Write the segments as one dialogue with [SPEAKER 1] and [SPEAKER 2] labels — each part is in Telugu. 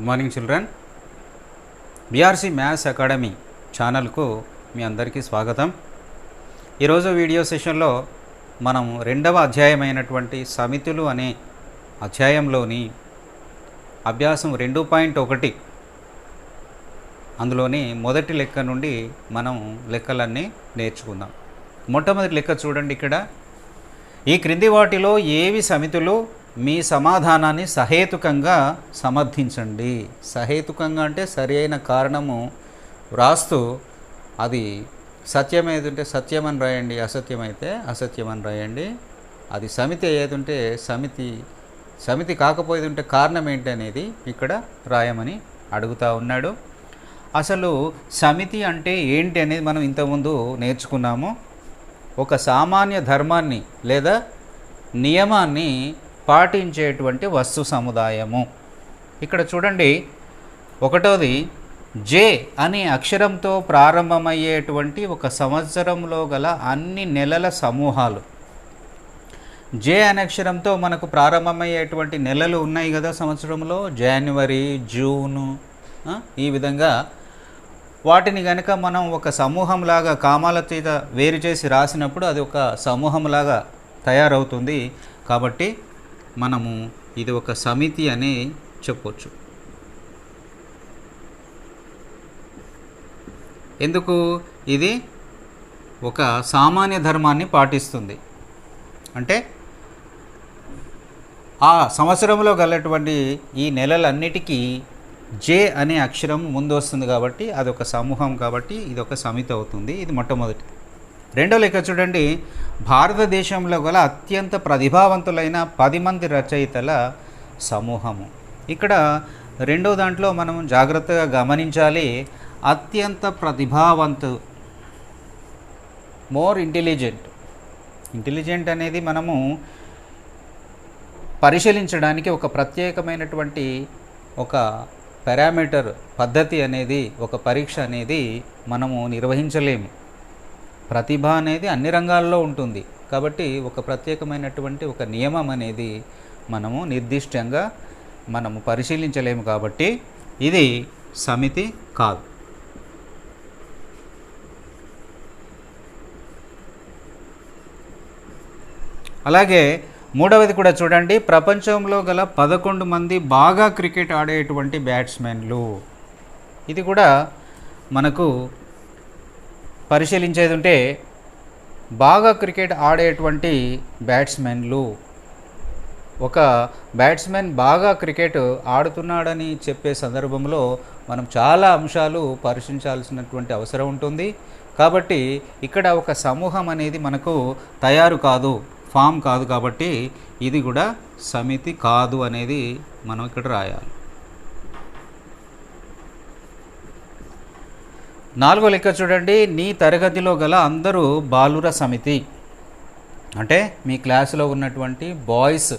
[SPEAKER 1] Morning children. BRC maths academy ఛానల్కు మీ అందరికీ స్వాగతం. ఈరోజు వీడియో సెషన్లో మనం రెండవ అధ్యాయమైనటువంటి సమితులు అనే అధ్యాయంలోని అభ్యాసం 2.1 అందులోని మొదటి లెక్క నుండి మనం లెక్కలన్నీ నేర్చుకుందాం. మొట్టమొదటి లెక్క చూడండి. ఇక్కడ ఈ క్రింది వాటిలో ఏవి సమితులు మీ సమాధానాన్ని సహేతుకంగా సమర్థించండి. సహేతుకంగా అంటే సరి అయిన కారణము వ్రాస్తూ అది సత్యమైతే సత్యమని రాయండి, అసత్యమైతే అసత్యమని రాయండి. అది సమితి ఏదుంటే సమితి కాకపోయేది కారణం ఏంటి అనేది ఇక్కడ రాయమని అడుగుతూ ఉన్నాడు. అసలు సమితి అంటే ఏంటి అనేది మనం ఇంతకుముందు నేర్చుకున్నాము. ఒక సామాన్య ధర్మాన్ని లేదా నియమాన్ని పాటించేటువంటి వస్తు సముదాయము. ఇక్కడ చూడండి, ఒకటోది జే అనే అక్షరంతో ప్రారంభమయ్యేటువంటి ఒక సంవత్సరంలో గల అన్ని నెలల సమూహాలు. జే అనే అక్షరంతో మనకు ప్రారంభమయ్యేటువంటి నెలలు ఉన్నాయి కదా సంవత్సరంలో, జనవరి, జూను, ఈ విధంగా వాటిని కనుక మనం ఒక సమూహంలాగా కామాల చేత వేరు చేసి రాసినప్పుడు అది ఒక సమూహంలాగా తయారవుతుంది. కాబట్టి మనము ఇది ఒక సమితి అని చెప్పొచ్చు. ఎందుకు? ఇది ఒక సామాన్య ధర్మాన్ని పాటిస్తుంది. అంటే ఆ సంవత్సరంలో గలటువంటి ఈ నెలలన్నిటికీ జే అనే అక్షరం ముందు వస్తుంది కాబట్టి అదొక సమూహం, కాబట్టి ఇది ఒక సమితి అవుతుంది. ఇది మొట్టమొదటి. రెండో లెక్క చూడండి, భారతదేశంలో గల అత్యంత ప్రతిభావంతులైన 10 మంది రచయితల సమూహము. ఇక్కడ రెండో దాంట్లో మనం జాగ్రత్తగా గమనించాలి. అత్యంత మోర్ ఇంటెలిజెంట్ అనేది మనము పరిశీలించడానికి ఒక ప్రత్యేకమైనటువంటి ఒక పారామీటర్ పద్ధతి అనేది, ఒక పరీక్ష అనేది మనము నిర్వహించలేము. ప్రతిభ అనేది అన్ని రంగాల్లో ఉంటుంది కాబట్టి ఒక ప్రత్యేకమైనటువంటి ఒక నియమం అనేది మనము నిర్దిష్టంగా మనము పరిశీలించలేము. కాబట్టి ఇది సమితి కాదు. అలాగే మూడవది కూడా చూడండి, ప్రపంచంలో గల 11 మంది బాగా క్రికెట్ ఆడేటువంటి బ్యాట్స్మెన్లు. ఇది కూడా మనకు పరిశీలించేది ఉంటే, బాగా క్రికెట్ ఆడేటువంటి బ్యాట్స్మెన్లు, ఒక బ్యాట్స్మెన్ బాగా క్రికెట్ ఆడుతున్నాడని చెప్పే సందర్భంలో మనం చాలా అంశాలు పరిశీలించాల్సినటువంటి అవసరం ఉంటుంది. కాబట్టి ఇక్కడ ఒక సమూహం అనేది మనకు తయారు కాదు, ఫామ్ కాదు. కాబట్టి ఇది కూడా సమితి కాదు అనేది మనం ఇక్కడ రాయాలి. నాలుగో లెక్క చూడండి, నీ తరగతిలో గల అందరూ బాలుర సమితి. అంటే మీ క్లాసులో ఉన్నటువంటి బాయ్స్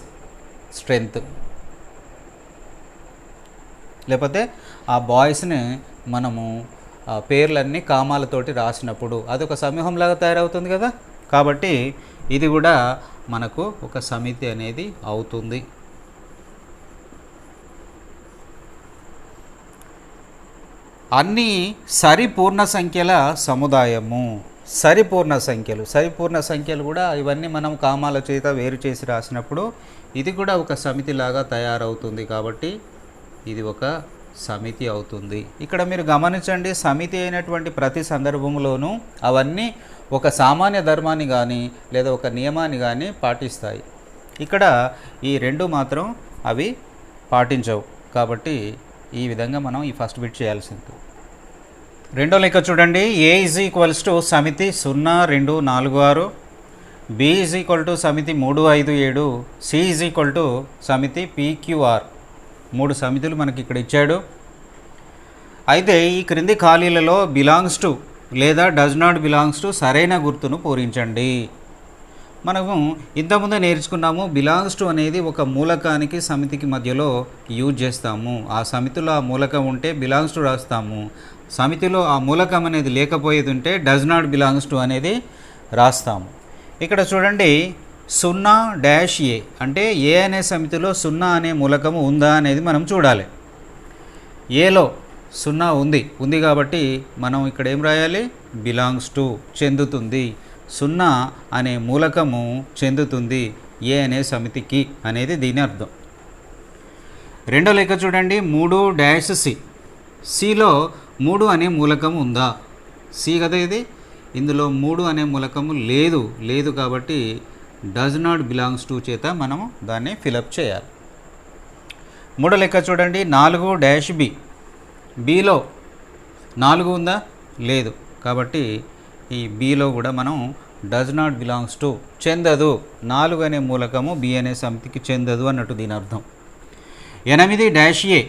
[SPEAKER 1] స్ట్రెంగ్త్, లేకపోతే ఆ బాయ్స్ని మనము పేర్లన్నీ కామాలతోటి రాసినప్పుడు అదొక సమూహంలాగా తయారవుతుంది కదా. కాబట్టి ఇది కూడా మనకు ఒక సమితి అనేది అవుతుంది. అన్ని సరిపూర్ణ సంఖ్యల సముదాయము. సరిపూర్ణ సంఖ్యలు కూడా ఇవన్నీ మనం కామాల చేత వేరు చేసి రాసినప్పుడు ఇది కూడా ఒక సమితిలాగా తయారవుతుంది. కాబట్టి ఇది ఒక సమితి అవుతుంది. ఇక్కడ మీరు గమనించండి, సమితి అయినటువంటి ప్రతి సందర్భంలోనూ అవన్నీ ఒక సామాన్య ధర్మాన్ని కానీ లేదా ఒక నియమాన్ని కానీ పాటిస్తాయి. ఇక్కడ ఈ రెండు మాత్రం అవి పాటించవు. కాబట్టి ఈ విధంగా మనం ఈ ఫస్ట్ బిట్ చేయాల్సింది. రెండో లెక్క చూడండి, ఏ = సమితి 0, 2, 4, 6, బి సమితి 3, 5, 7, సి సమితి PQR. 3 సమితులు మనకి ఇక్కడ ఇచ్చాడు. అయితే ఈ క్రింది ఖాళీలలో బిలాంగ్స్ టు లేదా డస్ నాట్ బిలాంగ్స్ టు సరైన గుర్తును పూరించండి. మనము ఇంతకుముందే నేర్చుకున్నాము, బిలాంగ్స్ టు అనేది ఒక మూలకానికి సమితికి మధ్యలో యూజ్ చేస్తాము. ఆ సమితిలో ఆ మూలకం ఉంటే బిలాంగ్స్ టు రాస్తాము. సమితిలో ఆ మూలకం అనేది లేకపోయేది ఉంటే డస్ నాట్ బిలాంగ్స్ టు అనేది రాస్తాము. ఇక్కడ చూడండి, 0-A అంటే ఏ అనే సమితిలో 0 అనే మూలకము ఉందా అనేది మనం చూడాలి. ఏలో 0 ఉంది కాబట్టి మనం ఇక్కడ ఏం రాయాలి? బిలాంగ్స్ టు, చెందుతుంది. 0 అనే మూలకము చెందుతుంది ఏ అనే సమితికి అనేది దీని అర్థం. రెండో లెక్క చూడండి, 3-C. సిలో 3 అనే మూలకం ఉందా? సి కదా ఇది. ఇందులో 3 అనే మూలకము లేదు కాబట్టి డస్ నాట్ బిలాంగ్స్ టు చేత మనము దాన్ని ఫిలప్ చేయాలి. మూడో లెక్క చూడండి, 4-B. బిలో 4 ఉందా? లేదు కాబట్టి ఈ బిలో కూడా మనం డస్ నాట్ బిలాంగ్స్ టు, చెందదు. 4 అనే మూలకము బి అనే సమితికి చెందదు అన్నట్టు దీని అర్థం. 8-A.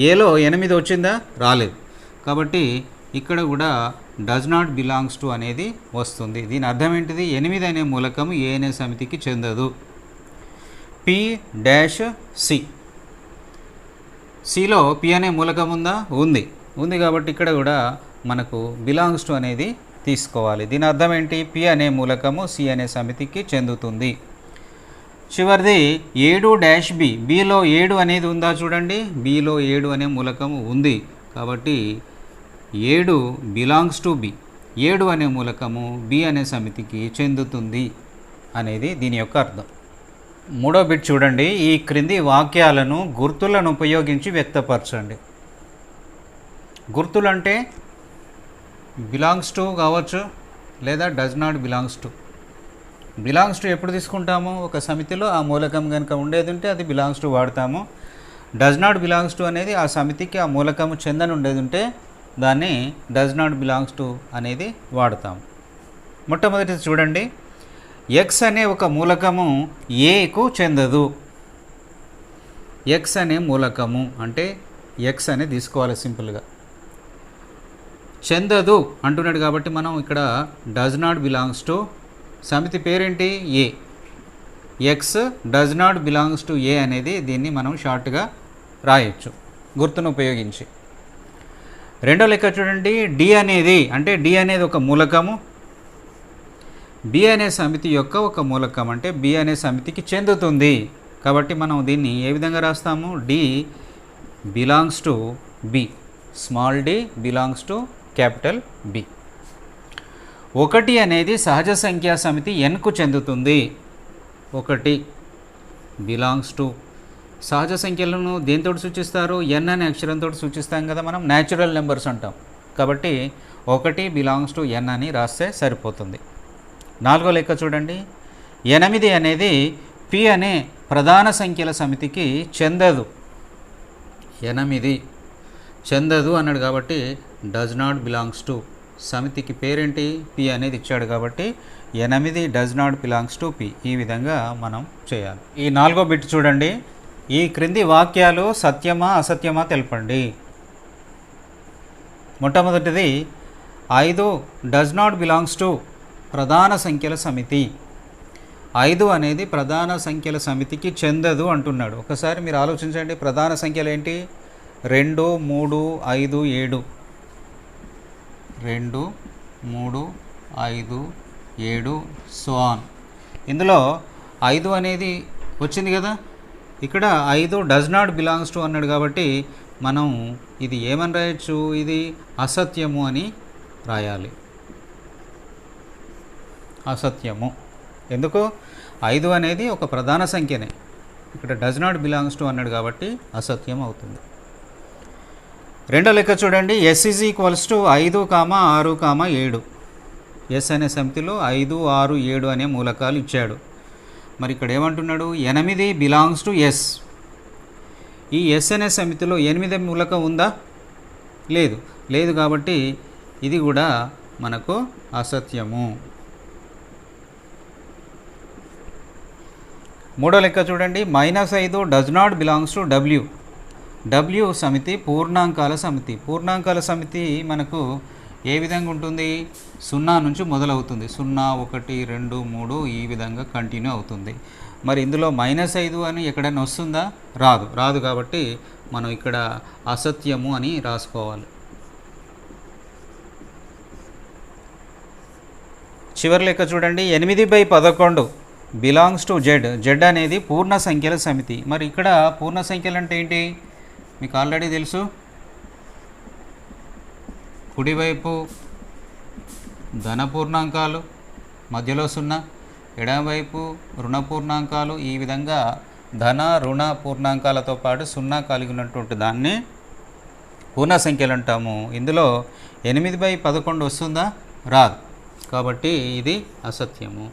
[SPEAKER 1] ఏలో 8 వచ్చిందా? రాలేదు కాబట్టి ఇక్కడ కూడా డస్ నాట్ బిలాంగ్స్ టు అనేది వస్తుంది. దీని అర్థం ఏంటిది? 8 అనే మూలకము ఏ అనే సమితికి చెందదు. P-C. సిలో పి అనే మూలకం ఉందా? ఉంది కాబట్టి ఇక్కడ కూడా మనకు బిలాంగ్స్ టు అనేది తీసుకోవాలి. దీని అర్థం ఏంటి? పి అనే మూలకము సి అనే సమితికి చెందుతుంది. చివరిది 7-B. బిలో 7 అనేది ఉందా? చూడండి, బిలో 7 అనే మూలకము ఉంది కాబట్టి 7 బిలాంగ్స్ టు బి. 7 అనే మూలకము బి అనే సమితికి చెందుతుంది అనేది దీని యొక్క అర్థం. మూడో బిట్ చూడండి, ఈ క్రింది వాక్యాలను గుర్తులను ఉపయోగించి వ్యక్తపరచండి. గుర్తులు అంటే బిలాంగ్స్ టు కావచ్చు లేదా does not belongs to. Belongs to ఎప్పుడు తీసుకుంటాము? ఒక సమితిలో ఆ మూలకం కనుక ఉండేది ఉంటే అది బిలాంగ్స్ టు వాడతాము. డస్ నాట్ బిలాంగ్స్ టు అనేది ఆ సమితికి ఆ మూలకము చెందని ఉండేది ఉంటే దాన్ని డస్ నాట్ బిలాంగ్స్ టు అనేది వాడతాము. మొట్టమొదటి చూడండి, ఎక్స్ అనే ఒక మూలకము ఏకు చెందదు. ఎక్స్ అనే మూలకము అంటే ఎక్స్ అనేది తీసుకోవాలి సింపుల్గా. చెందదు అంటున్నాడు కాబట్టి మనం ఇక్కడ డస్ నాట్ బిలాంగ్స్ టు, సమితి పేరేంటి? A. X does not belongs to A అనేది దీన్ని మనం షార్ట్గా రాయొచ్చు గుర్తును ఉపయోగించి. రెండో లెక్క చూడండి, డి అనేది ఒక మూలకము బి అనే సమితి యొక్క ఒక మూలకం అంటే బి అనే సమితికి చెందుతుంది కాబట్టి మనం దీన్ని ఏ విధంగా రాస్తాము? D belongs to B. Small D belongs to capital B. 1 అనేది సహజ సంఖ్యా సమితి ఎన్కు చెందుతుంది. 1 బిలాంగ్స్ టు. సహజ సంఖ్యలను దేంతో సూచిస్తారు? ఎన్ అనే అక్షరంతో సూచిస్తాం కదా మనం, న్యాచురల్ నెంబర్స్ అంటాం కాబట్టి 1 బిలాంగ్స్ టు ఎన్ అని రాస్తే సరిపోతుంది. 4వ లెక్క చూడండి, 8 అనేది పి అనే ప్రధాన సంఖ్యల సమితికి చెందదు. 8 చెందదు అన్నాడు కాబట్టి డస్ నాట్ బిలాంగ్స్ టు, సమితికి పేరేంటి? పి అనేది ఇచ్చాడు కాబట్టి 8 does not belongs to P. ఈ విధంగా మనం చేయాలి. ఈ 4వ బిట్ చూడండి, ఈ క్రింది వాక్యాలు సత్యమా అసత్యమా తెలపండి. మొట్టమొదటిది 5 డస్ నాట్ బిలాంగ్స్ టు ప్రధాన సంఖ్యల సమితి. 5 అనేది ప్రధాన సంఖ్యల సమితికి చెందదు అంటున్నాడు. ఒకసారి మీరు ఆలోచించండి, ప్రధాన సంఖ్యలు ఏంటి? 2, 3, 5, 7. 2, 3, 5, 7 సో ఆన్. ఇందులో 5 అనేది వచ్చింది కదా, ఇక్కడ 5 డస్ నాట్ బిలాంగ్స్ టు అన్నాడు కాబట్టి మనం ఇది ఏమని రాయొచ్చు? ఇది అసత్యము అని రాయాలి. అసత్యము. ఎందుకు? 5 అనేది ఒక ప్రధాన సంఖ్యనే, ఇక్కడ డస్ నాట్ బిలాంగ్స్ టు అన్నాడు కాబట్టి అసత్యం అవుతుంది. రెండో లెక్క చూడండి, S is equals to 5, 6, 7. S అనే సమితిలో 5, 6, 7 అనే మూలకాలు ఇచ్చాడు. మరి ఇక్కడ ఏమంటున్నాడు? 8 బిలాంగ్స్ టు ఎస్. ఈ ఎస్ అనే సమితిలో 8 మూలకం ఉందా? లేదు కాబట్టి ఇది కూడా మనకు అసత్యము. మూడో లెక్క చూడండి, -5 does not belongs to W. W సమితి పూర్ణాంకాల సమితి. పూర్ణాంకాల సమితి మనకు ఏ విధంగా ఉంటుంది? 0 నుంచి మొదలవుతుంది. 0, 1, 2, 3 ఈ విధంగా కంటిన్యూ అవుతుంది. మరి ఇందులో -5 అని ఎక్కడైనా వస్తుందా? రాదు కాబట్టి మనం ఇక్కడ అసత్యము అని రాసుకోవాలి. చివరి లెక్క చూడండి, 8/11 బిలాంగ్స్ టు జెడ్. జెడ్ అనేది పూర్ణ సంఖ్యల సమితి. మరి ఇక్కడ పూర్ణ సంఖ్యలు అంటే ఏంటి? మీకు ఆల్రెడీ తెలుసు, కుడివైపు ధన పూర్ణాంకాలు, మధ్యలో 0, ఎడమవైపు రుణ పూర్ణాంకాలు. ఈ విధంగా ధన రుణ పూర్ణాంకాలతో పాటు 0 కలిగి ఉన్నటువంటి దాన్ని పూర్ణ సంఖ్యలు అంటాము. ఇందులో 8/11 వస్తుందా? రాదు. కాబట్టి ఇది అసత్యము.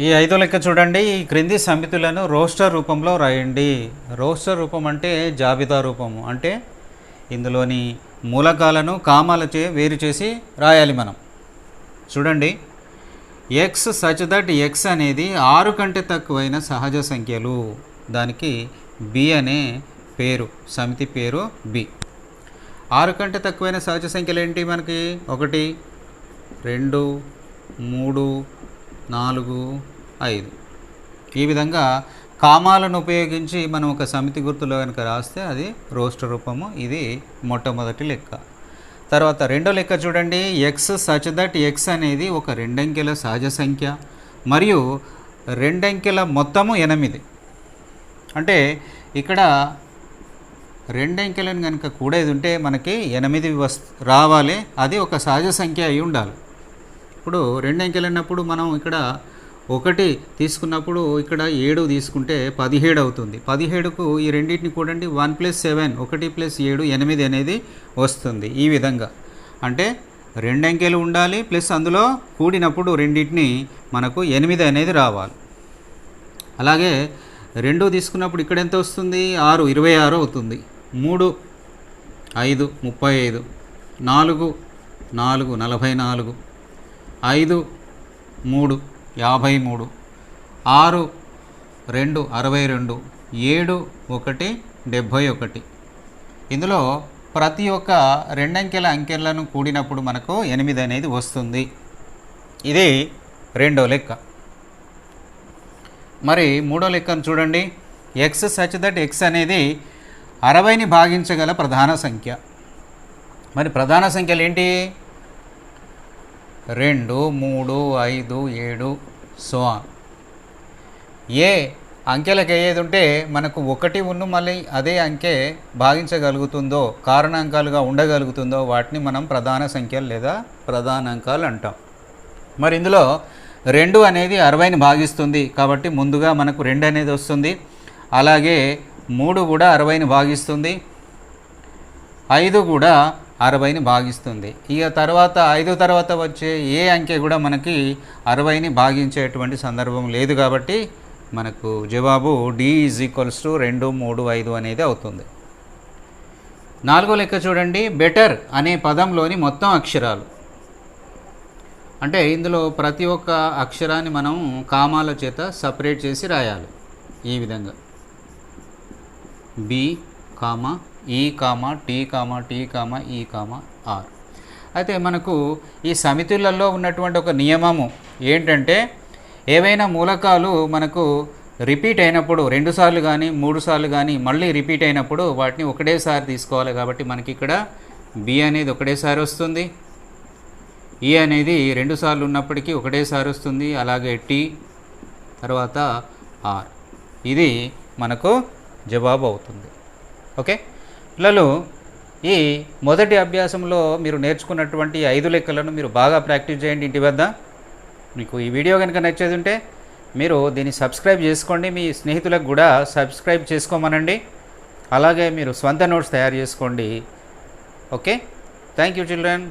[SPEAKER 1] ఈ 5వ లెక్క చూడండి. ఈ క్రింది సమితులను రోస్టర్ రూపంలో రాయండి. రోస్టర్ రూపం అంటే జాబితా రూపము, అంటే ఇందులోని మూలకాలను కామాలచే వేరు చేసి రాయాలి మనం. చూడండి, ఎక్స్ సచ్ దట్ ఎక్స్ అనేది 6 కంటే తక్కువైన సహజ సంఖ్యలు. దానికి బి అనే పేరు, సమితి పేరు బి. 6 కంటే తక్కువైన సహజ సంఖ్యలు ఏంటి మనకి? 1, 2, 3, 4, 5. ఈ విధంగా కామాలను ఉపయోగించి మనం ఒక సమితి గుర్తులో కనుక రాస్తే అది రోస్టర్ రూపము. ఇది మొట్టమొదటి లెక్క. తర్వాత 2వ లెక్క చూడండి. ఎక్స్ సచ్ దట్ ఎక్స్ అనేది ఒక 2 అంకెల సహజ సంఖ్య మరియు 2 అంకెల మొత్తము 8. అంటే ఇక్కడ 2 అంకెలను కనుక కూడేది ఉంటే మనకి 8 రావాలి. అది ఒక సహజ సంఖ్య అయి ఉండాలి. ఇప్పుడు 2 అంకెలు అన్నప్పుడు మనం ఇక్కడ 1 తీసుకున్నప్పుడు ఇక్కడ 7 తీసుకుంటే 17 అవుతుంది. 17కు ఈ రెండింటిని కూడండి. 1 + 7, 1 + 7, 8 అనేది వస్తుంది. ఈ విధంగా అంటే 2 అంకెలు ఉండాలి ప్లస్ అందులో కూడినప్పుడు రెండింటిని మనకు 8 అనేది రావాలి. అలాగే 2 తీసుకున్నప్పుడు ఇక్కడ ఎంత వస్తుంది? 6, 26 అవుతుంది. 3, 5, 35, 4, 4, 44, 5, 3, 53, 6, 2, 62, 7, 1, 71. ఇందులో ప్రతి ఒక్క 2 అంకెల అంకెలను కూడినప్పుడు మనకు 8 అనేది వస్తుంది. ఇది 2వ లెక్క. మరి 3వ లెక్కను చూడండి. ఎక్స్ సచ్ దట్ ఎక్స్ అనేది 60ని భాగించగల ప్రధాన సంఖ్య. మరి ప్రధాన సంఖ్యలు ఏంటి? 2, 3, 5, 7 సో ఆన్. ఏ అంకెలకు ఏది ఉంటే మనకు 1 మళ్ళీ అదే అంకె భాగించగలుగుతుందో, కారణాంకాలుగా ఉండగలుగుతుందో వాటిని మనం ప్రధాన సంఖ్యలు లేదా ప్రధానాంకాలు అంటాం. మరి ఇందులో 2 అనేది 60ని భాగిస్తుంది కాబట్టి ముందుగా మనకు 2 అనేది వస్తుంది. అలాగే 3 కూడా 60ని భాగిస్తుంది. 5 కూడా 60ని భాగిస్తుంది. ఇక తర్వాత 5 తర్వాత వచ్చే ఏ అంకె కూడా మనకి 60ని భాగించేటువంటి సందర్భం లేదు కాబట్టి మనకు జవాబు D = 2, 3, 5 అనేది అవుతుంది. 4వ లెక్క చూడండి. బెటర్ అనే పదంలోని మొత్తం అక్షరాలు. అంటే ఇందులో ప్రతి ఒక్క అక్షరాన్ని మనం కామాల చేత సపరేట్ చేసి రాయాలి. ఈ విధంగా B, E, T, T, E, R. అయితే మనకు ఈ సమితులలో ఉన్నటువంటి ఒక నియమము ఏంటంటే ఏవైనా మూలకాలు మనకు రిపీట్ అయినప్పుడు 2 సార్లు కానీ 3 సార్లు కానీ మళ్ళీ రిపీట్ అయినప్పుడు వాటిని ఒకటేసారి తీసుకోవాలి. కాబట్టి మనకి ఇక్కడ B అనేది ఒకటేసారి వస్తుంది. E అనేది 2 సార్లు ఉన్నప్పటికీ ఒకటేసారి వస్తుంది. అలాగే T, తర్వాత R. ఇది మనకు జవాబు అవుతుంది. ఓకే పిల్లలు, ఈ మొదటి అభ్యాసంలో మీరు నేర్చుకున్నటువంటి 5 లెక్కలను మీరు బాగా ప్రాక్టీస్ చేయండి ఇంటి వద్ద. మీకు ఈ వీడియో కనుక నచ్చేది ఉంటే మీరు దీన్ని సబ్స్క్రైబ్ చేసుకోండి. మీ స్నేహితులకు కూడా సబ్స్క్రైబ్ చేసుకోమనండి. అలాగే మీరు స్వంత నోట్స్ తయారు చేసుకోండి. Okay, thank you children.